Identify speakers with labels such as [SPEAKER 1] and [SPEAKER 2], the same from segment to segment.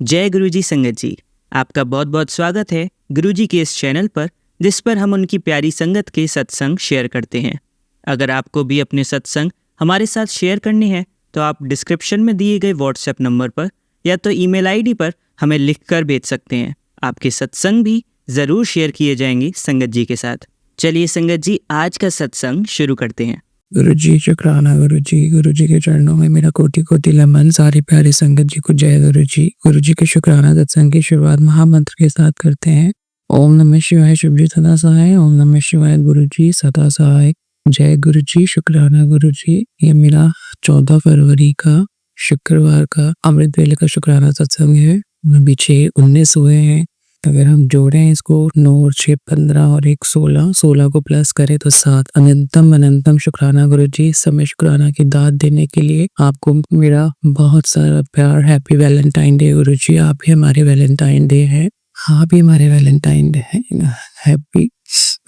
[SPEAKER 1] जय गुरुजी संगत जी। आपका बहुत बहुत स्वागत है गुरुजी के इस चैनल पर, जिस पर हम उनकी प्यारी संगत के सत्संग शेयर करते हैं। अगर आपको भी अपने सत्संग हमारे साथ शेयर करने हैं तो आप डिस्क्रिप्शन में दिए गए व्हाट्सएप नंबर पर या तो ईमेल आईडी पर हमें लिखकर भेज सकते हैं। आपके सत्संग भी ज़रूर शेयर किए जाएंगे संगत जी के साथ। चलिए संगत जी, आज का सत्संग शुरू करते हैं।
[SPEAKER 2] गुरु जी शुक्राना गुरु जी के चरणों में मेरा कोटि कोटि नमन। सारी प्यारी संगत जी को जय गुरु जी के शुक्राना सत्संग की शुरुआत महामंत्र के साथ करते हैं। ओम नमः शिवाय, शुभ जी सदा सहाय। ओम नमः शिवाय, गुरु जी सदा सहाय। जय गुरु जी शुक्राना गुरु जी। ये मेरा 14 फरवरी का शुक्रवार का अमृत वेले का शुक्राना सत्संग है। पीछे 19 हुए हैं। अगर हम जोड़ें इसको 9 और 6 15 और 1 16 को प्लस करें तो 7। अनंतम अनंतम शुक्राना गुरु जी, समय शुक्राना की दाद देने के लिए आपको मेरा बहुत सारा प्यार। हैप्पी वैलेंटाइन डे गुरु जी। आप ही हमारे वैलेंटाइन डे है। आप ही हमारे वैलेंटाइन डे है। हैप्पी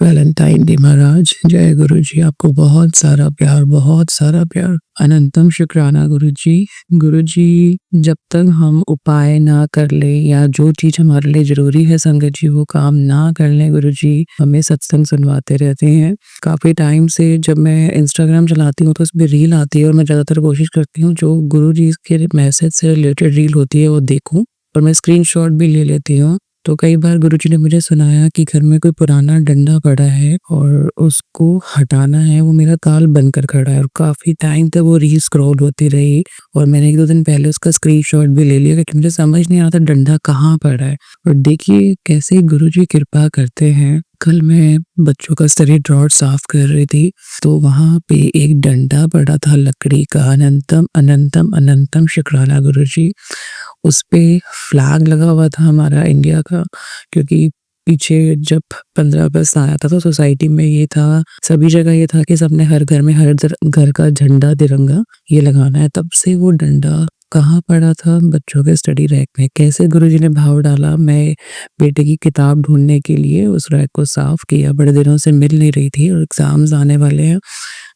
[SPEAKER 2] वैलेंटाइन डे महाराज। जय गुरु जी। आपको बहुत सारा प्यार, बहुत सारा प्यार। अनंतम शुक्राना गुरु जी। गुरु जी, जब तक हम उपाय ना कर ले या जो चीज हमारे लिए जरूरी है संगत जी वो काम ना कर ले, गुरु जी हमें सत्संग सुनवाते रहते हैं। काफी टाइम से जब मैं इंस्टाग्राम चलाती हूँ तो उसमें रील आती है और मैं ज्यादातर कोशिश करती हूँ जो गुरु जी के मैसेज से रिलेटेड रील होती है वो देखूं, और मैं स्क्रीनशॉट भी ले लेती हूँ। तो कई बार गुरुजी ने मुझे सुनाया कि घर में कोई पुराना डंडा पड़ा है और उसको हटाना है, वो मेरा ताल बनकर खड़ा है और काफी टाइम तक वो रील स्क्रॉल होती रही और मैंने 1-2 दिन पहले उसका स्क्रीनशॉट भी ले लिया क्योंकि मुझे समझ नहीं आता डंडा कहाँ पड़ा है। और देखिए कैसे गुरुजी कृपा करते हैं। कल मैं बच्चों का स्टडी ड्रॉर साफ कर रही थी तो वहां पे एक डंडा पड़ा था लकड़ी का। अनंतम अनंतम अनंतम शुक्राना गुरु जी। उस पे फ्लैग लगा हुआ था हमारा इंडिया का, क्योंकि पीछे जब 15 अगस्त आया था तो सोसाइटी में ये था, सभी जगह ये था कि सबने हर घर में हर घर का झंडा तिरंगा ये लगाना है। तब से वो डंडा कहाँ पड़ा था? बच्चों के स्टडी रैक में। कैसे गुरुजी ने भाव डाला, मैं बेटे की किताब ढूंढने के लिए उस रैक को साफ किया, बड़े दिनों से मिल नहीं रही थी और एग्जाम्स आने वाले हैं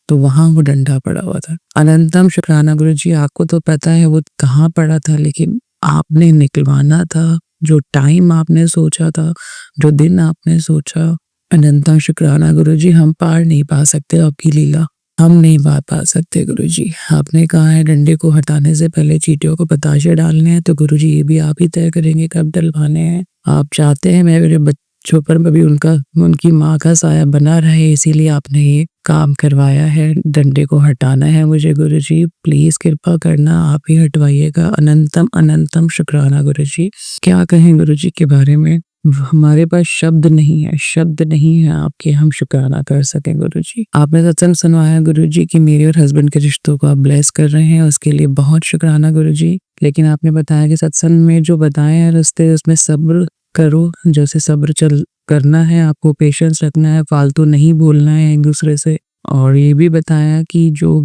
[SPEAKER 2] तो वहां वो डंडा पड़ा हुआ था। अनंतम शुक्राना गुरु जी। आपको तो पता है वो कहाँ पड़ा था, लेकिन आपने निकलवाना था। जो टाइम आपने सोचा था, जो दिन आपने सोचा, अनंतम शुक्राना गुरु जी। हम पार नहीं पा सकते आपकी लीला, हम नहीं पा सकते गुरु जी। आपने कहा है डंडे को हटाने से पहले चींटियों को बताशे डालने हैं, तो गुरु जी ये भी आप ही तय करेंगे कब डलवाने हैं। आप चाहते हैं मैं मेरे बच्चों पर भी उनकी माँ का साया बना रहे, इसीलिए आपने ये काम करवाया है। डंडे को हटाना है मुझे गुरु जी, प्लीज कृपा करना, आप ही हटवाइएगा। अनंतम अनंतम शुक्राना गुरु जी। क्या कहें गुरु जी के बारे में, हमारे पास शब्द नहीं है, शब्द नहीं है आपके हम शुक्राना कर सकें गुरु जी। आपने सत्संग सुनवाया गुरु जी कि मेरे और हस्बैंड के रिश्तों को आप ब्लेस कर रहे हैं, उसके लिए बहुत शुक्राना गुरु जी। लेकिन आपने बताया कि सत्संग में जो बताए हैं रास्ते उसमें सब्र करो, जैसे सब्र चल करना है, आपको पेशेंस रखना है, फालतू नहीं बोलना है एक दूसरे से। और ये भी बताया कि जो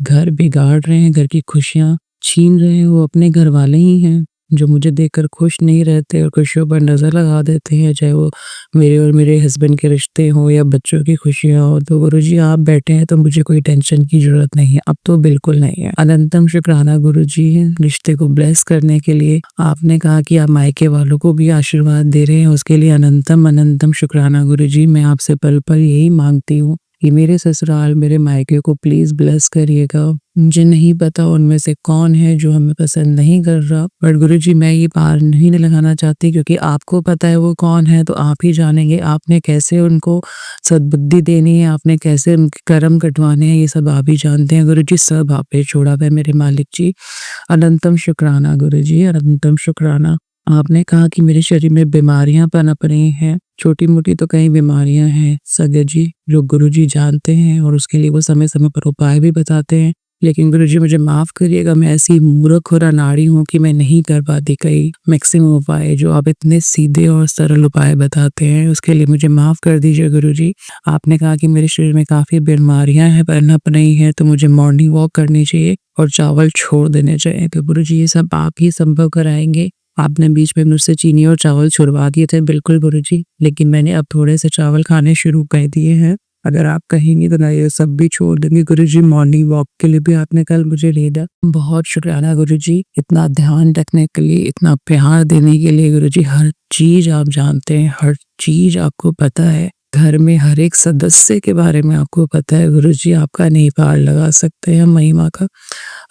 [SPEAKER 2] घर बिगाड़ रहे हैं, घर की खुशियां छीन रहे हैं, वो अपने घर वाले ही हैं जो मुझे देखकर खुश नहीं रहते और खुशियों पर नजर लगा देते हैं, चाहे वो मेरे और मेरे हस्बैंड के रिश्ते हो या बच्चों की खुशियां हो। तो गुरुजी आप बैठे हैं तो मुझे कोई टेंशन की जरूरत नहीं है, अब तो बिल्कुल नहीं है। अनंतम शुक्राना गुरुजी रिश्ते को ब्लेस करने के लिए। आपने कहा कि आप मायके वालों को भी आशीर्वाद दे रहे हैं, उसके लिए अनंतम अनंतम शुक्राना गुरुजी। मैं आपसे पल पल यही मांगती हूँ कि मेरे ससुराल मेरे मायके को प्लीज ब्लेस करिएगा। मुझे नहीं पता उनमें से कौन है जो हमें पसंद नहीं कर रहा, बट गुरुजी मैं ये पार नहीं लगाना चाहती क्योंकि आपको पता है वो कौन है, तो आप ही जानेंगे आपने कैसे उनको सद्बुद्धि देनी है, आपने कैसे उनके कर्म कटवाने हैं, ये सब आप ही जानते हैं गुरुजी। सब आप पे छोड़ा है मेरे मालिक जी। अनंतम शुक्राना गुरुजी, अनंतम शुक्राना। आपने कहा कि मेरे शरीर में बीमारियां पनप रही हैं, छोटी मोटी तो कई बीमारियां हैं सगे जी, जो गुरुजी जानते हैं और उसके लिए वो समय समय पर उपाय भी बताते हैं। लेकिन गुरुजी मुझे माफ करिएगा, मैं ऐसी मूर्ख और अनाड़ी हूँ कि मैं नहीं कर पाती कई मैक्सिमम उपाय जो आप इतने सीधे और सरल उपाय बताते हैं, उसके लिए मुझे माफ कर दीजिए गुरुजी। आपने कहा कि मेरे शरीर में काफी बीमारियां हैं पनप रही हैं, तो मुझे मॉर्निंग वॉक करनी चाहिए और चावल छोड़ देने चाहिए। तो गुरुजी ये सब आप ही संभव कराएंगे। आपने बीच में मुझसे चीनी और चावल छुड़वा दिए थे, बिल्कुल गुरुजी, लेकिन मैंने अब थोड़े से चावल खाने शुरू कर दिए हैं। अगर आप कहेंगी तो ना ये सब भी छोड़ देंगे गुरुजी। मॉर्निंग वॉक के लिए भी आपने कल मुझे भेजा, बहुत शुक्राना गुरुजी। इतना ध्यान रखने के लिए, इतना प्यार देने के लिए गुरुजी। हर चीज आप जानते हैं, हर चीज आपको पता है, घर में हर एक सदस्य के बारे में आपको पता है गुरुजी। आपका नहीं पार लगा सकते हैं महिमा का।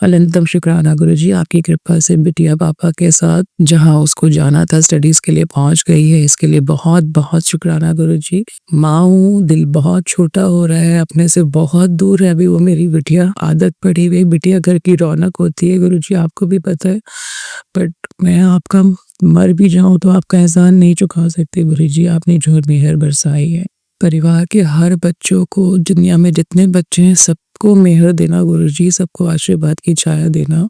[SPEAKER 2] अनंतम शुक्राना गुरुजी, आपकी कृपा से बिटिया पापा के साथ जहां उसको जाना था स्टडीज के लिए पहुंच गई है, इसके लिए बहुत बहुत शुक्राना गुरुजी। माँ हूँ, दिल बहुत छोटा हो रहा है, अपने से बहुत दूर है अभी वो मेरी बिटिया। आदत पड़ी हुई बिटिया घर की रौनक होती है गुरुजी, आपको भी पता है। बट मैं आपका मर भी जाऊं तो आपका एहसान नहीं चुका सकते गुरुजी। आपने जो मेहर बरसाई है परिवार के हर बच्चों को, दुनिया में जितने बच्चे हैं सबको मेहर देना गुरुजी, सबको आशीर्वाद की छाया देना।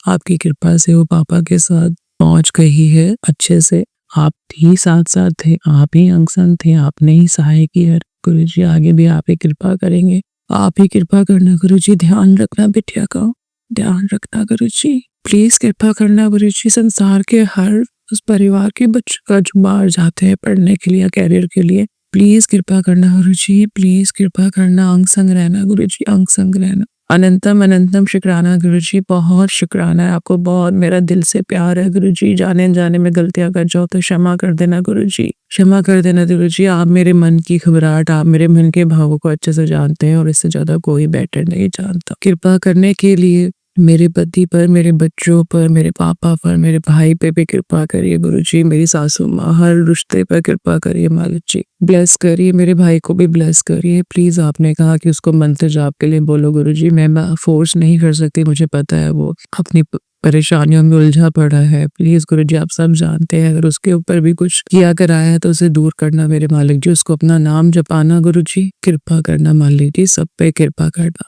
[SPEAKER 2] आपकी कृपा से वो पापा के साथ पहुंच गई है अच्छे से। आप ही साथ साथ थे, आप ही अंग संग थे, आपने ही सहाय किया गुरुजी। आगे भी आप ही कृपा करेंगे, आप ही कृपा करना गुरुजी। ध्यान रखना बिटिया का, ध्यान रखना गुरुजी। प्लीज कृपा करना गुरुजी। संसार के हर उस परिवार के बच्चों का जो बाहर जाते हैं पढ़ने के लिए, कैरियर के लिए, प्लीज कृपा करना गुरुजी, प्लीज कृपा करना। अंग संग रहना गुरुजी, अंग संग रहना। अनंतम अनंतम शुक्राना गुरुजी, बहुत शुक्राना है आपको, बहुत मेरा दिल से प्यार है गुरुजी। जाने अनजाने में गलतियां कर जाओ तो क्षमा कर देना गुरुजी, क्षमा कर देना गुरुजी। आप मेरे मन की घबराहट, आप मेरे मन के भावों को अच्छे से जानते हैं और इससे ज्यादा कोई बेटर नहीं जानता। कृपा करने के लिए मेरे पति पर, मेरे बच्चों पर, मेरे पापा पर, मेरे भाई पे भी कृपा करिए गुरुजी। मेरी सासू माँ, हर रिश्ते पर कृपा करिए मालिक जी। ब्लेस करिए, मेरे भाई को भी ब्लेस करिए प्लीज। आपने कहा कि उसको मंत्र जाप के लिए बोलो गुरुजी, मैं फोर्स नहीं कर सकती, मुझे पता है वो अपनी परेशानियों में उलझा पड़ा है। प्लीज गुरुजी, आप सब जानते हैं, अगर उसके ऊपर भी कुछ किया कराया है तो उसे दूर करना मेरे मालिक जी। उसको अपना नाम जपाना गुरुजी, कृपा करना मालिक जी, सब पे कृपा करना।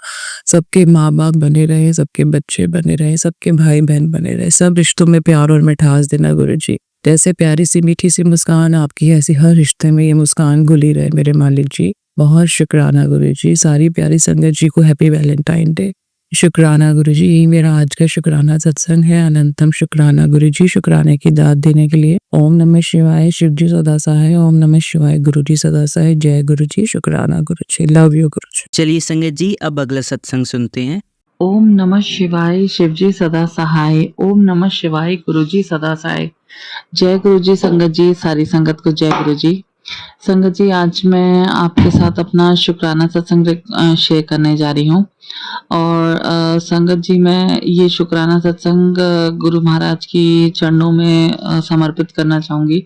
[SPEAKER 2] सबके माँ बाप बने रहे, सबके बच्चे बने रहे, सबके भाई बहन बने रहे, सब रिश्तों में प्यार और मिठास देना गुरुजी। जैसे प्यारी सी मीठी सी मुस्कान आपकी, ऐसी हर रिश्ते में ये मुस्कान घुली रहे मेरे मालिक जी। बहुत शुक्राना गुरुजी। सारी प्यारी संगत जी को हैप्पी वैलेंटाइन डे। शुक्राना गुरुजी, यही मेरा आज का शुक्राना सत्संग है। अनंतम शुक्राना गुरुजी, शुक्राने की दाद देने के लिए। ओम नमः शिवाय, शिव जी सदा सहाय। ओम नमः शिवाय, गुरुजी सदा सहाय। जय गुरुजी, शुक्राना गुरुजी, लव यू गुरुजी।
[SPEAKER 1] चलिए संगत जी, अब अगला सत्संग सुनते हैं।
[SPEAKER 3] ओम नमः शिवाय, शिवजी सदा सहाय। ओम नमः शिवाय, गुरुजी सदा सहाय। जय गुरुजी। संगत जी, सारी संगत को जय गुरुजी। संगत जी, आज मैं आपके साथ अपना शुक्राना सत्संग शेयर करने जा रही हूँ। और संगत जी, मैं ये शुक्राना सत्संग गुरु महाराज की चरणों में समर्पित करना चाहूंगी।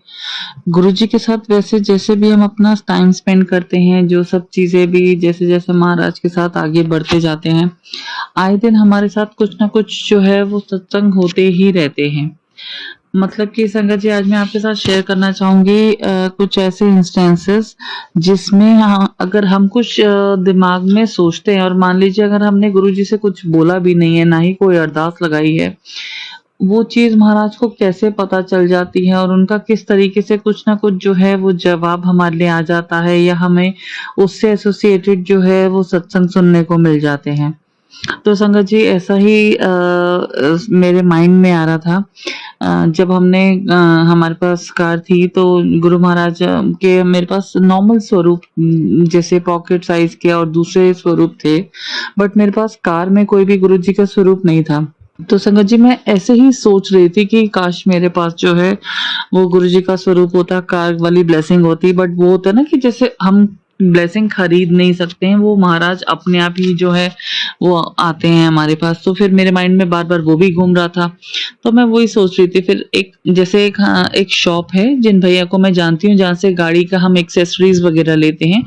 [SPEAKER 3] गुरु जी के साथ वैसे जैसे भी हम अपना टाइम स्पेंड करते हैं, जो सब चीजें भी जैसे जैसे महाराज के साथ आगे बढ़ते जाते हैं, आए दिन हमारे साथ कुछ ना कुछ जो है वो सत्संग होते ही रहते हैं। मतलब कि संगत जी, आज मैं आपके साथ शेयर करना चाहूंगी कुछ ऐसे इंस्टेंसेस जिसमें अगर हम कुछ दिमाग में सोचते हैं, और मान लीजिए अगर हमने गुरुजी से कुछ बोला भी नहीं है, ना ही कोई अरदास लगाई है, वो चीज महाराज को कैसे पता चल जाती है और उनका किस तरीके से कुछ ना कुछ जो है वो जवाब हमारे लिए आ जाता है, या हमें उससे एसोसिएटेड जो है वो सत्संग सुनने को मिल जाते हैं। तो संगत जी, ऐसा ही मेरे माइंड में आ रहा था। जब हमने हमारे पास कार थी तो गुरु महाराज के मेरे पास नॉर्मल स्वरूप जैसे पॉकेट साइज के और दूसरे स्वरूप थे, बट मेरे पास कार में कोई भी गुरु जी का स्वरूप नहीं था। तो संगत जी, मैं ऐसे ही सोच रही थी कि काश मेरे पास जो है वो गुरु जी का स्वरूप होता, कार वाली ब्लेसिंग होती। बट वो होता है ना कि जैसे हम ब्लेसिंग खरीद नहीं सकते हैं, वो महाराज अपने आप ही जो है वो आते हैं हमारे पास। तो फिर मेरे माइंड में बार बार वो भी घूम रहा था, तो मैं वही सोच रही थी। फिर एक शॉप है जिन भैया को मैं जानती हूँ, जहाँ से गाड़ी का हम एक्सेसरीज वगैरह लेते हैं,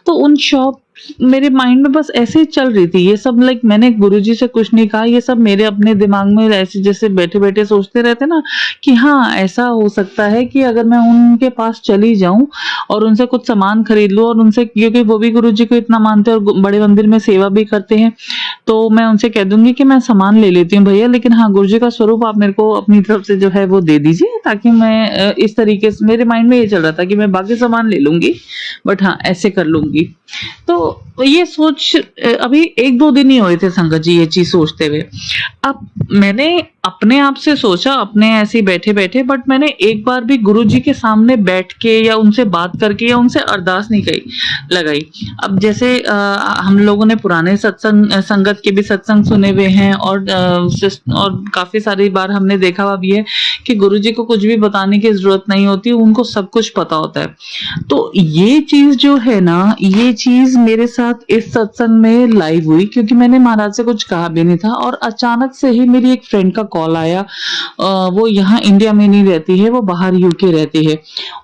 [SPEAKER 3] तो उन शॉप मेरे माइंड में बस ऐसे ही चल रही थी। ये सब लाइक मैंने गुरुजी से कुछ नहीं कहा, ये सब मेरे अपने दिमाग में ऐसे जैसे बैठे बैठे सोचते रहते ना कि हाँ ऐसा हो सकता है कि अगर मैं उनके पास चली जाऊं और उनसे कुछ सामान खरीद लूं, और उनसे, क्योंकि वो भी गुरुजी को इतना मानते हैं और बड़े मंदिर में सेवा भी करते हैं, तो मैं उनसे कह दूंगी कि मैं सामान ले लेती हूँ भैया, लेकिन हाँ गुरुजी का स्वरूप आप मेरे को अपनी तरफ से जो है वो दे दीजिए, ताकि मैं इस तरीके से, मेरे माइंड में ये चल रहा था कि मैं बाकी सामान ले लूंगी बट हाँ ऐसे कर लूंगी। तो ये सोच अभी 1-2 दिन ही हुए थे संगत जी ये चीज सोचते हुए। अब मैंने अपने आप से सोचा, अपने ऐसे ही बैठे बैठे, बट मैंने एक बार भी गुरुजी के सामने बैठ के या उनसे बात करके या उनसे अरदास नहीं कही लगाई। अब जैसे हम लोगों ने पुराने सत्संग संगत के भी सत्संग सुने हुए हैं, और काफी सारी बार हमने देखा हुआ भी है कि गुरुजी को कुछ भी बताने की जरूरत नहीं होती, उनको सब कुछ पता होता है। तो ये चीज जो है ना, ये चीज मेरे साथ इस सत्संग में लाइव हुई, क्योंकि मैंने महाराज से कुछ कहा भी नहीं था, और अचानक से ही मेरी एक फ्रेंड का कॉल आया। वो यहाँ इंडिया में नहीं रहती है, वो बाहर यूके रहती है।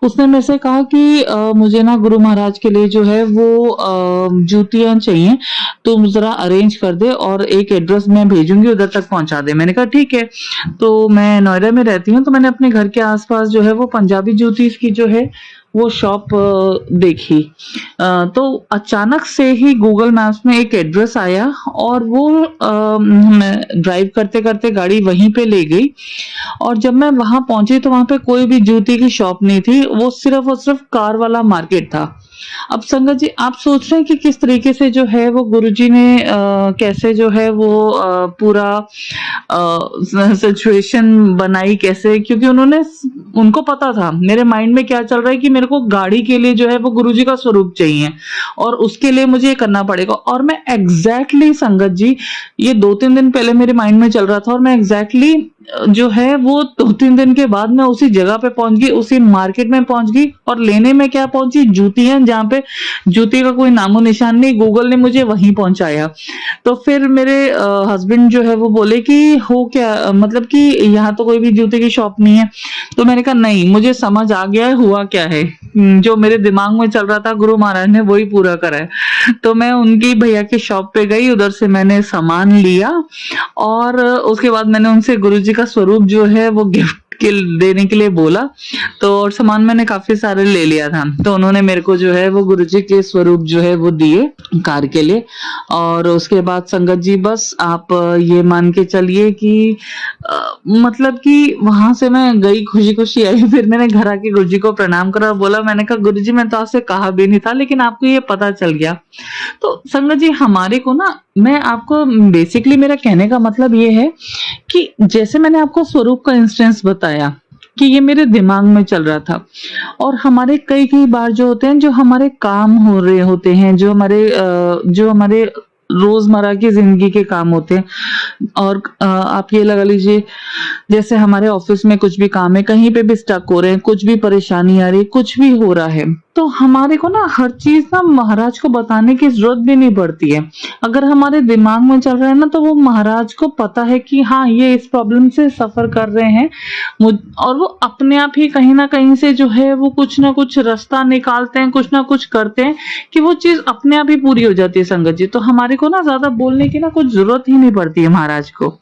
[SPEAKER 3] उसने मेरे से कहा कि मुझे ना गुरु महाराज के लिए जो है वो जूतियां चाहिए, तुम जरा अरेंज कर दे और एक एड्रेस मैं भेजूंगी, उधर तक पहुंचा दे। मैंने कहा ठीक है। तो मैं नोएडा में रहती हूँ, तो मैंने अपने घर के आसपास जो है वो पंजाबी जूती की जो है वो शॉप देखी। तो अचानक से ही गूगल मैप्स में एक एड्रेस आया, और वो मैं ड्राइव करते करते गाड़ी वहीं पे ले गई। और जब मैं वहां पहुंची तो वहां पे कोई भी जूती की शॉप नहीं थी, वो सिर्फ और सिर्फ कार वाला मार्केट था। अब संगत जी, आप सोच रहे हैं कि किस तरीके से जो है वो गुरुजी ने कैसे जो है वो पूरा सिचुएशन बनाई कैसे, क्योंकि उनको पता था मेरे माइंड में क्या चल रहा है कि मेरे को गाड़ी के लिए जो है वो गुरुजी का स्वरूप चाहिए, और उसके लिए मुझे ये करना पड़ेगा। और मैं एग्जैक्टली संगत जी, ये 2-3 दिन पहले मेरे माइंड में चल रहा था, और मैं एग्जैक्टली जो है वो 2-3 दिन के बाद मैं उसी जगह पे पहुंच गई, उसी मार्केट में पहुंच गई। और लेने में क्या पहुंची, जूतियां, जहाँ पे जूती का कोई नामो निशान नहीं, गूगल ने मुझे वहीं पहुंचाया। तो फिर मेरे हस्बैंड जो है वो बोले कि हो क्या, मतलब कि यहाँ तो कोई भी जूते की शॉप नहीं है। तो मैंने कहा नहीं, मुझे समझ आ गया है हुआ क्या है, जो मेरे दिमाग में चल रहा था गुरु महाराज ने वही पूरा करा है। तो मैं उनकी भैया की शॉप पे गई, उधर से मैंने सामान लिया, और उसके बाद मैंने उनसे गुरुजी का स्वरूप जो है वो गिफ्ट के देने के लिए बोला। तो और सामान मैंने काफी सारे ले लिया था, तो उन्होंने मेरे को जो है वो गुरुजी के स्वरूप जो है वो दिए कार के लिए। और उसके बाद संगत जी, बस आप ये मान के चलिए कि मतलब कि वहां से मैं गई, खुशी खुशी आई। फिर मैंने घर आके गुरुजी को प्रणाम करा और बोला, मैंने कहा गुरुजी मैं तो आपसे कहा भी नहीं था, लेकिन आपको ये पता चल गया। तो संगत जी, हमारे को ना, मैं आपको बेसिकली मेरा कहने का मतलब ये है कि जैसे मैंने आपको स्वरूप का इंस्टेंस बताया कि ये मेरे दिमाग में चल रहा था, और हमारे कई कई बार जो होते हैं, जो हमारे काम हो रहे होते हैं, जो हमारे रोजमर्रा की जिंदगी के काम होते हैं, और आप ये लगा लीजिए जैसे हमारे ऑफिस में कुछ भी काम है, कहीं पे भी स्टक हो रहे हैं, कुछ भी परेशानी आ रही है, कुछ भी हो रहा है, तो हमारे को ना हर चीज ना महाराज को बताने की जरूरत भी नहीं पड़ती है। अगर हमारे दिमाग में चल रहा है ना, तो वो महाराज को पता है कि हाँ, ये इस प्रॉब्लम से सफर कर रहे हैं, और वो अपने आप ही कहीं ना कहीं से जो है वो कुछ ना कुछ रास्ता निकालते हैं, कुछ ना कुछ करते हैं कि वो चीज अपने आप ही पूरी हो जाती है संगत जी। तो हमारे को ना ज्यादा बोलने की ना कुछ जरूरत ही नहीं पड़ती है महाराज को।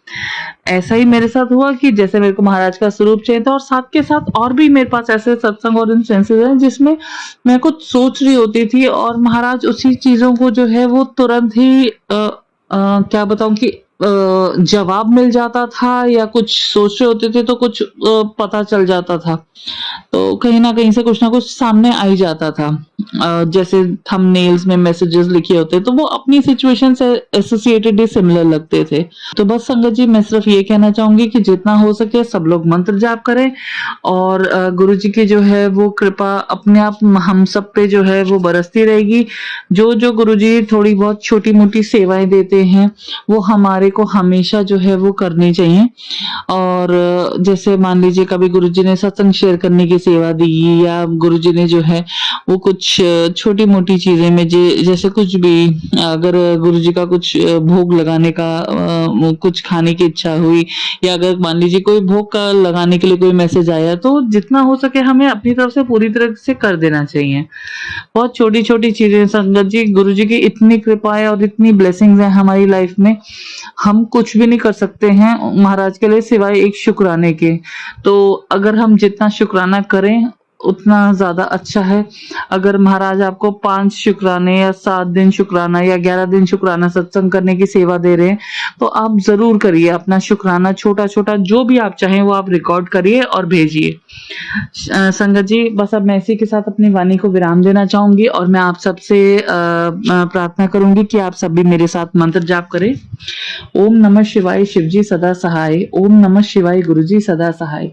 [SPEAKER 3] ऐसा ही मेरे साथ हुआ कि जैसे मेरे को महाराज का स्वरूप चाहिए था, और साथ के साथ और भी मेरे पास ऐसे सत्संग और इंस्टेंसेस हैं जिसमें मैं कुछ सोच रही होती थी, और महाराज उसी चीजों को जो है वो तुरंत ही क्या बताऊं कि जवाब मिल जाता था, या कुछ सोच रहे होते थे तो कुछ पता चल जाता था। तो कहीं ना कहीं से कुछ ना कुछ सामने आ ही जाता था। जैसे थंबनेल्स में मैसेजेस लिखे होते तो वो अपनी सिचुएशन से एसोसिएटेड ही सिमिलर लगते थे। तो बस संगत जी, मैं सिर्फ ये कहना चाहूंगी कि जितना हो सके सब लोग मंत्र जाप करें, और गुरु जी की जो है वो कृपा अपने आप हम सब पे जो है वो बरसती रहेगी। जो जो गुरु जी थोड़ी बहुत छोटी मोटी सेवाएं देते हैं, वो हमारे को हमेशा जो है वो करनी चाहिए। और जैसे मान लीजिए कभी गुरुजी ने सत्संग शेयर करने की सेवा दी, या गुरुजी ने जो है वो कुछ छोटी मोटी चीजें में जैसे कुछ भी, अगर गुरुजी का कुछ भोग लगाने का कुछ खाने की इच्छा हुई, या अगर मान लीजिए कोई भोग का लगाने के लिए कोई मैसेज आया, तो जितना हो सके हमें अपनी तरफ से पूरी तरह से कर देना चाहिए। बहुत छोटी छोटी चीजें संगत जी, गुरुजी की इतनी कृपा है और इतनी ब्लेसिंग्स है हमारी लाइफ में, हम कुछ भी नहीं कर सकते हैं महाराज के लिए सिवाय एक शुक्राने के। तो अगर हम जितना शुक्राना करें उतना ज्यादा अच्छा है। अगर महाराज आपको 5 शुक्राने या 7 दिन शुक्राना या 11 दिन शुक्राना सत्संग करने की सेवा दे रहे हैं, तो आप जरूर करिए। अपना शुक्राना छोटा छोटा जो भी आप चाहें वो आप रिकॉर्ड करिए और भेजिए। संगत जी, बस अब मैं इसी के साथ अपनी वाणी को विराम देना चाहूंगी और मैं आप सबसे प्रार्थना करूंगी कि आप सब भी मेरे साथ मंत्र जाप करें। ओम नमः शिवाय, शिवजी सदा सहाय। ओम नमः शिवाय, गुरुजी सदा सहाय।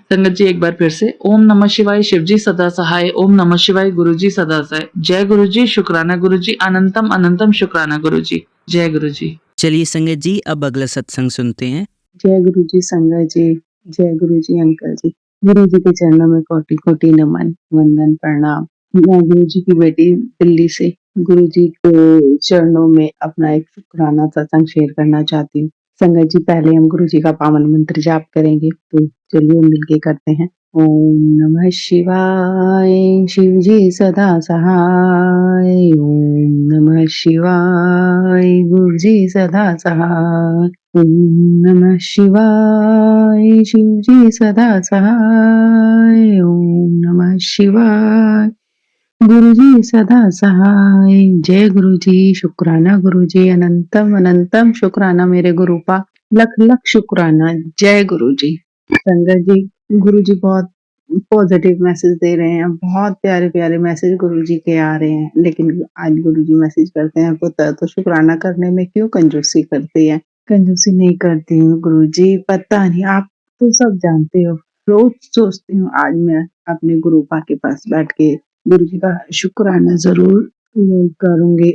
[SPEAKER 3] संगत जी एक बार फिर से, ओम नमः शिवाय, शिवजी सदा सहाय। ओम नमः शिवाय, गुरुजी सदा सहाय। जय गुरुजी, शुक्राना गुरुजी, अनंतम अनंतम शुक्राना गुरुजी। जय गुरुजी।
[SPEAKER 1] चलिए संगत जी, अब अगला सत्संग सुनते हैं।
[SPEAKER 4] जय गुरु जी संगत जी, जय गुरु जी अंकल जी। गुरु जी के चरणों में कोटि कोटि नमन, वंदन, प्रणाम। मैं गुरु जी की बेटी दिल्ली से गुरु जी के चरणों में अपना एक शुक्राना सत्संग शेयर करना चाहती हूँ। संगत जी, पहले हम गुरु जी का पावन मंत्र जाप करेंगे, तो चलिए मिलके करते हैं। ओम नमः शिवाय, शिव जी सदा सहाय। ओम नमः शिवाय, गुरु जी सदा सहाय। ओम नमः शिवाय, शिव जी सदा सहाय। ओम नमः शिवाय, गुरु जी सदा सहाय। जय गुरु जी, शुक्राना गुरु जी, अनंतम अनंतम शुक्राना मेरे गुरुपा, लख लख शुक्राना। जय गुरु जी। संगत जी, गुरु जी बहुत पॉजिटिव मैसेज दे रहे हैं, बहुत प्यारे प्यारे मैसेज गुरु जी के आ रहे हैं। लेकिन आज गुरु जी मैसेज करते हैं, पुत्र तो शुक्राना करने में क्यों कंजूसी करती है? कंजूसी नहीं करती हूँ गुरु जी, पता नहीं, आप तो सब जानते हो। रोज सोचती हूँ आज मैं अपने गुरुपा के पास बैठ के गुरु जी का शुक्राना जरूर करूंगी,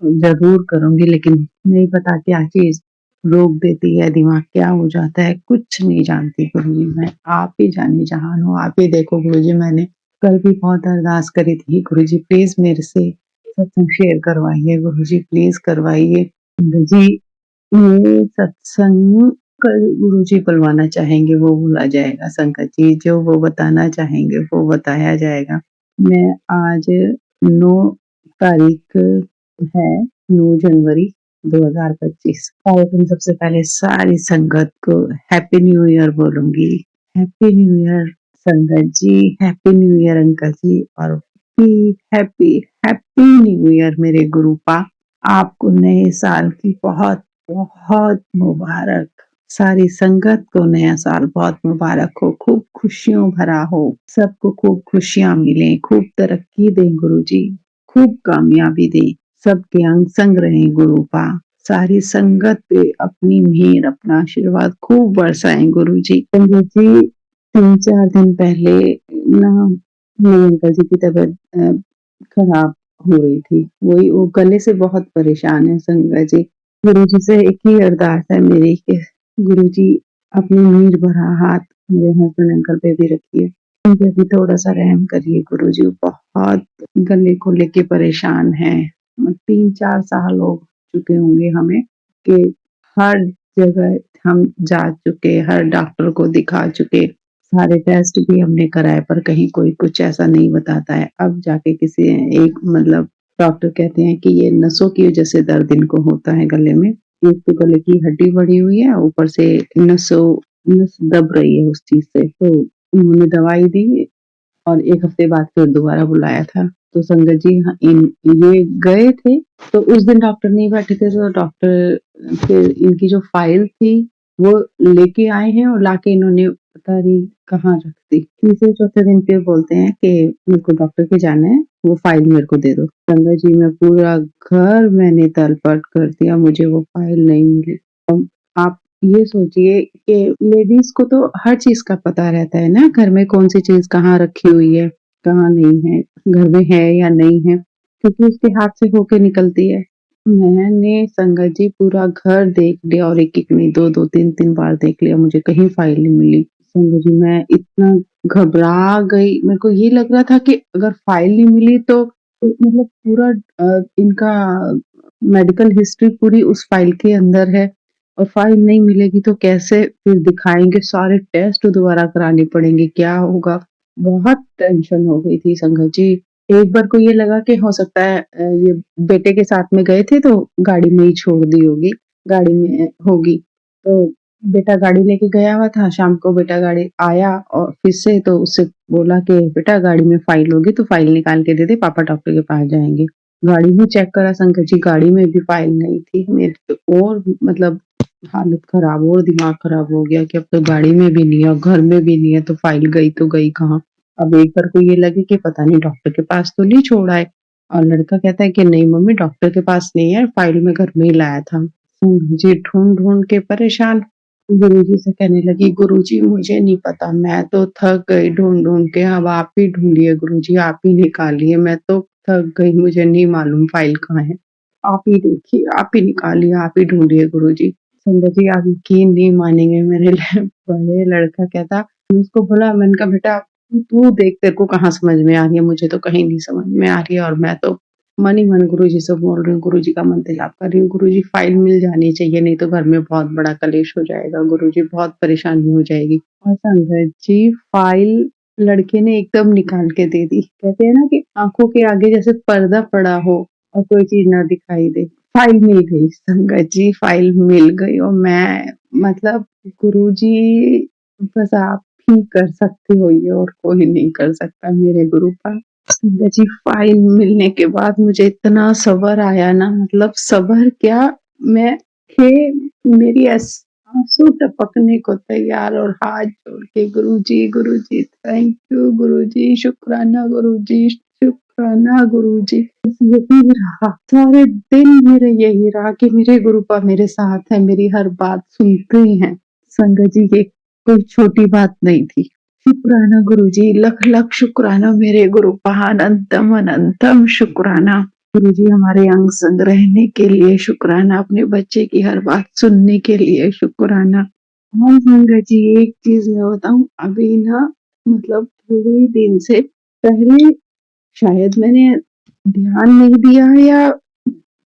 [SPEAKER 4] जरूर करूंगी, लेकिन नहीं पता क्या चीज रोक देती है, दिमाग क्या हो जाता है, कुछ नहीं जानती गुरु जी मैं। आप ही जाने जहान हो, आप ही देखो गुरु जी। मैंने कल भी बहुत अरदास करी थी, गुरु जी प्लीज मेरे से सत्संग शेयर करवाइए, गुरु जी प्लीज करवाइए। गुरु जी, ये सत्संग कल गुरु जी बुलवाना चाहेंगे वो बुला जाएगा। संगत जी, जो वो बताना चाहेंगे वो बताया जाएगा। मैं आज 9 तारीख है, 9 जनवरी 2025। कार्यक्रम सबसे पहले सारी संगत को हैप्पी न्यू ईयर बोलूंगी। हैप्पी न्यू ईयर संगत जी, हैप्पी न्यू ईयर अंकल जी, और हैप्पी हैप्पी न्यू ईयर मेरे गुरुपा। आपको नए साल की बहुत बहुत मुबारक। सारी संगत को नया साल बहुत मुबारक हो, खूब खुशियों भरा हो, सबको खूब खुशियां मिले, खूब तरक्की दें गुरुजी, खूब कामयाबी दें, सबके अंग संग रहें गुरुपा। सारी संगत पे अपनी मेहर, अपना आशीर्वाद खूब बरसाएं गुरुजी। पंडित जी, 3-4 दिन पहले ना मेरे अंकल जी की तबीयत खराब हो रही थी। वही वो गले से बहुत परेशान है संगत जी। गुरु जी से एक ही अरदास है मेरी कि गुरु जी अपनी मेहर भरा हाथ मेरे हस्बैंड अंकल पे भी रखिए, उन पे भी थोड़ा सा रहम करिए गुरु जी। बहुत गले को लेके परेशान है। 3-4 साल हो चुके होंगे हमें कि हर जगह हम जा चुके, हर डॉक्टर को दिखा चुके, सारे टेस्ट भी हमने कराए, पर कहीं कोई कुछ ऐसा नहीं बताता है। अब जाके किसी एक मतलब डॉक्टर कहते हैं कि ये नसों की वजह से दर्द इनको होता है गले में। एक तो गले की हड्डी बढ़ी हुई है, ऊपर से नस दब रही है उस चीज से। तो उन्होंने दवाई दी और 1 हफ्ते बाद फिर दोबारा बुलाया था। तो संगत जी, ये गए थे, तो उस दिन डॉक्टर नहीं बैठे थे, तो डॉक्टर फिर इनकी जो फाइल थी वो लेके आए हैं, और लाके इन्होंने पता नहीं कहाँ रख दी। तीसरे चौथे दिन फिर बोलते हैं कि मेरे को डॉक्टर के जाना है, वो फाइल मेरे को दे दो। संगत जी, मैं पूरा घर मैंने तलपट कर दिया, मुझे वो फाइल नहीं मिली। अब आप ये सोचिए कि लेडीज को तो हर चीज का पता रहता है ना, घर में कौन सी चीज कहाँ रखी हुई है, कहाँ नहीं है, घर में है या नहीं है, क्योंकि उसके हाथ से होके निकलती है। मैंने संगत जी पूरा घर देख लिया, और एक एक नहीं, 2-2 3-3 बार देख लिया, मुझे कहीं फाइल नहीं मिली। संगत जी, मैं इतना घबरा गई, मेरे को ये लग रहा था कि अगर फाइल नहीं मिली तो मतलब पूरा इनका मेडिकल हिस्ट्री पूरी उस फाइल के अंदर है, और फाइल नहीं मिलेगी तो कैसे फिर दिखाएंगे, सारे टेस्ट दोबारा कराने पड़ेंगे, क्या होगा। बहुत टेंशन हो गई थी संगत जी। एक बार को ये लगा कि हो सकता है ये बेटे के साथ में गए थे तो गाड़ी में ही छोड़ दी होगी, गाड़ी में होगी, तो बेटा गाड़ी लेके गया हुआ था, शाम को बेटा गाड़ी आया ऑफिस से तो उससे बोला कि बेटा गाड़ी में फाइल होगी तो फाइल निकाल के दे दे, पापा डॉक्टर के पास जाएंगे। गाड़ी भी चेक करा शंकर जी, गाड़ी में भी फाइल नहीं थी। मेरी तो और मतलब हालत खराब और दिमाग खराब हो गया कि अब तो गाड़ी में भी नहीं है और घर में भी नहीं है, तो फाइल गई तो गई कहाँ। अब एक बार को ये लगे कि पता नहीं डॉक्टर के पास तो नहीं छोड़ा है, और लड़का कहता है कि नहीं मम्मी डॉक्टर के पास नहीं है, फाइल में घर में ही लाया था। जी ढूंढ ढूंढ के परेशान। गुरुजी से कहने लगी, गुरुजी मुझे नहीं पता, मैं तो थक गई ढूंढ ढूंढ के, अब आप ही ढूंढिए गुरुजी, आप ही निकालिए, मैं तो थक गई, मुझे नहीं मालूम फाइल कहाँ है, आप ही देखिए, आप ही निकालिए, आप ही ढूंढिए गुरुजी। संध्या जी आप यकीन नहीं मानेंगे, मेरे बड़े लड़का कहता, मैंने उसको बोला, मैंने कहा बेटा तू देख तेरे को कहाँ समझ में आ रही है, मुझे तो कहीं नहीं समझ में आ रही है, और मैं तो मन ही मन गुरुजी से बोल रही हूँ, गुरुजी का मंत्र जाप कर रही हूँ, गुरुजी फाइल मिल जानी चाहिए, नहीं तो घर में बहुत बड़ा कलेश हो जाएगा, गुरुजी बहुत परेशानी हो जाएगी। और संगत जी फाइल लड़के ने एकदम निकाल के दे दी। कहते हैं ना कि आंखों के आगे जैसे पर्दा पड़ा हो और कोई चीज ना दिखाई दे। फाइल मिल गई संगत जी, फाइल मिल गई, और मैं मतलब गुरुजी बस आप ही कर सकते हो ये, और कोई नहीं कर सकता मेरे गुरु का। संगत जी फाइल मिलने के बाद मुझे इतना सब्र आया ना, मतलब सब्र क्या, मैं थे मेरी आंसू टपकने को तैयार, और हाथ जोड़ के गुरुजी थैंक यू गुरुजी, शुक्राना गुरुजी, शुक्राना गुरुजी। बस यही रहा सारे दिन, मेरे यही रहा कि मेरे गुरुपा मेरे साथ है, मेरी हर बात सुनते हैं। संगत जी ये कोई छोटी बात नहीं थी। शुक्राना गुरुजी, लख लख शुक्राना मेरे गुरुपा, अनंतम अनंतम शुक्राना गुरुजी, हमारे अंग संग रहने के लिए शुक्राना, अपने बच्चे की हर बात सुनने के लिए शुक्राना। और संगत जी एक चीज मैं बताऊं, अभी ना मतलब थोड़े ही दिन से पहले शायद मैंने ध्यान नहीं दिया, या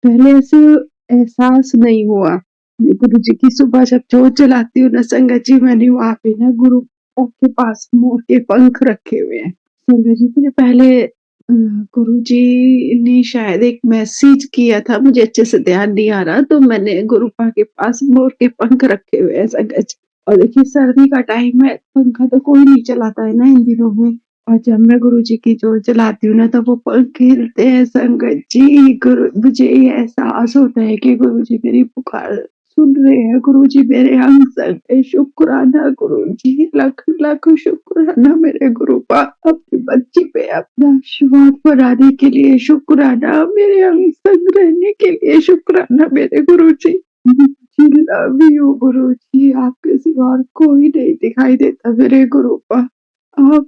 [SPEAKER 4] पहले ऐसे एहसास नहीं हुआ। गुरु जी की सुबह जब जोत जलाती हूँ ना संगत जी, मैंने वहां पे ना गुरु के पास मोर के पंख रखे हुए हैं। संगत जी मुझे पहले गुरु जी ने शायद एक मैसेज किया था, मुझे अच्छे से ध्यान नहीं आ रहा, तो मैंने गुरुपा के पास मोर के पंख रखे हुए हैं संगत जी। और देखिए सर्दी का टाइम है, पंखा तो कोई नहीं चलाता है ना इन दिनों में, और जब मैं गुरुजी की जोत जलाती हूँ ना तो वो पंख हिलते हैं संगत जी। गुरु मुझे ये एहसास होता है कि गुरुजी मेरी पुकार सुन रहे हैं, गुरुजी मेरे अंग संग है। शुक्राना गुरुजी, लख लख शुक्राना मेरे गुरुपा, अपनी बच्ची पे अपना आशीर्वाद बनाने के लिए शुक्राना, मेरे अंग संग रहने के लिए शुक्राना मेरे गुरुजी। लव यू गुरुजी, आपके सिवा और कोई नहीं दिखाई देता मेरे गुरुपा, आप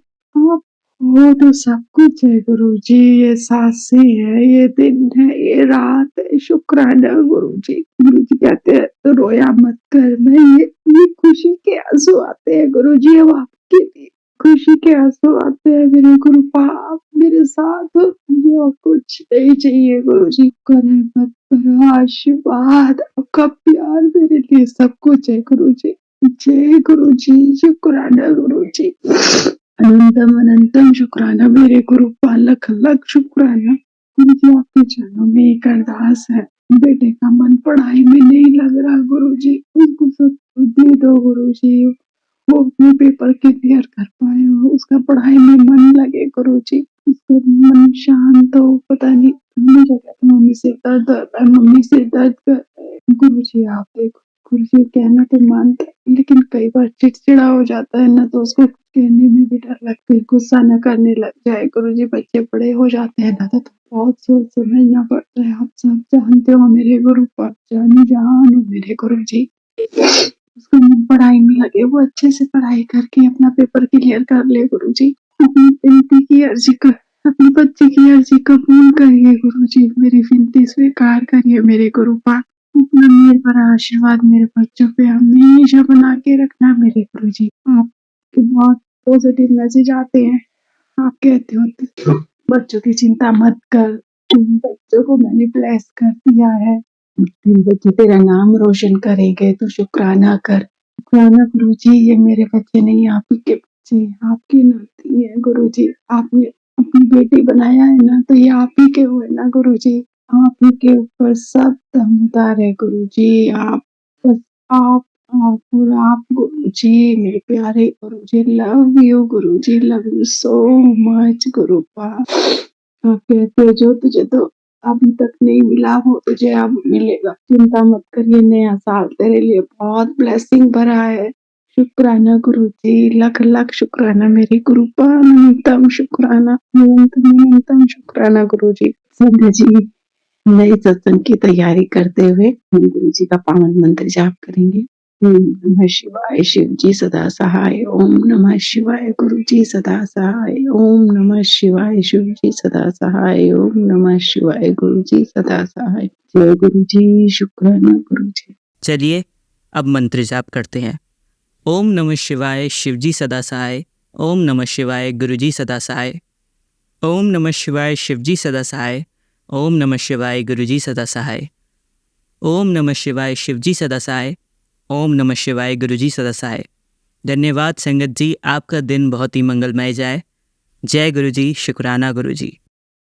[SPEAKER 4] हो तो सब कुछ है गुरुजी, ये सांसें है, ये दिन है, ये रात है, शुक्राना गुरुजी। गुरुजी कहते हैं तो रोया मत कर, मैं ये खुशी के आंसू आते हैं गुरुजी, अब आपके लिए खुशी के आंसू आते हैं मेरे गुरुपा, आप मेरे साथ हो, मुझे और कुछ नहीं चाहिए गुरुजी, करे मत पर आशीर्वाद, आपका प्यार मेरे लिए सब कुछ है गुरुजी। जय गुरुजी, शुक्राना गुरुजी, अनंतम अनंतम शुक्राना मेरे गुरुपा, लख लख शुक्राना गुरुजी। आपके चरणों में एक अरदास है, बेटे का मन पढ़ाई में नहीं लग रहा गुरुजी, उसको सद्बुद्धि दो गुरुजी, वो अपने पेपर क्लियर कर पाए हो, उसका पढ़ाई में मन लगे गुरुजी, उसका मन शांत हो। पता नहीं मुझे कहता मम्मी सिर दर्द होता है, मम्मी सिर दर्द करता है, गुरुजी आप देखो। गुरुजी कहना तो मानता है लेकिन कई बार चिड़चिड़ा हो जाता है ना, तो उसको कहने में भी डर लगता है, गुस्सा न करने लग जाए गुरुजी, बच्चे बड़े हो जाते हैं ना तो बहुत सोच समझना पड़ता है, आप सब जानते हो मेरे गुरुपा, जानी जहान हो मेरे गुरुजी। उसका मन पढ़ाई में लगे, वो अच्छे से पढ़ाई करके अपना पेपर क्लियर कर ले गुरुजी, अपनी विनती की अर्जी कर, अपनी बच्ची की अर्जी कबूल करिए गुरुजी, मेरी विनती स्वीकार करिए मेरे गुरुपा, अपना मेरे पर आशीर्वाद मेरे बच्चों पे हमेशा बना के रखना मेरे गुरुजी। आपके बहुत पॉजिटिव मैसेज आते हैं, आप कहते हो बच्चों की चिंता मत कर, बच्चों को मैंने ब्लेस कर दिया है, तेरे बच्चे तेरा नाम रोशन करेंगे, तो शुक्राना कर। शुक्राना गुरुजी, ये मेरे बच्चे नहीं आप ही के बच्चे, आपकी नाती है गुरुजी, आपने अपनी बेटी बनाया है ना, तो ये आप ही के हुए ना गुरुजी, आप ही के ऊपर सब दम उतारे गुरुजी, आप बस आप और आप गुरुजी, मेरे प्यारे गुरुजी, लव यू सो मच गुरुपा। आप कहते हो जो तुझे तो अभी तक नहीं मिला वो तुझे अब मिलेगा, चिंता मत करिए, नया साल तेरे लिए बहुत ब्लेसिंग भरा है। शुक्राना गुरुजी, लख लख शुक्राना मेरे गुरुपा, अनंतम शुक्राना, अनंतम शुक्राना गुरुजी। संध्या जी, नए सत्संग की तैयारी करते हुए हम गुरु जी का पावन मंत्र जाप करेंगे। ओम नमः शिवाय, शिव जी सदा सहाय। ओम नमः शिवाय, गुरु जी सदा सहाय। ओम नमः शिवाय, शिव जी सदा सहाय। ओम नमः शिवाय, गुरु जी सदा सहाय। जय गुरु जी, शुक्राना गुरु जी।
[SPEAKER 1] चलिए अब मंत्र जाप करते हैं। ओम नमः शिवाय, शिवजी सदा सहाय। ओम नमः शिवाय, गुरुजी सदा सहाय। ओम नमः शिवाय, शिवजी सदा सहाय। ओम नमः शिवाय, गुरुजी सदा सहाय। ओम नमः शिवाय, शिवजी सदा सहाय। ओम नमः शिवाय, गुरुजी सदा सहाय। धन्यवाद संगत जी, आपका दिन बहुत ही मंगलमय जाए। जय गुरुजी, शुक्राना गुरुजी।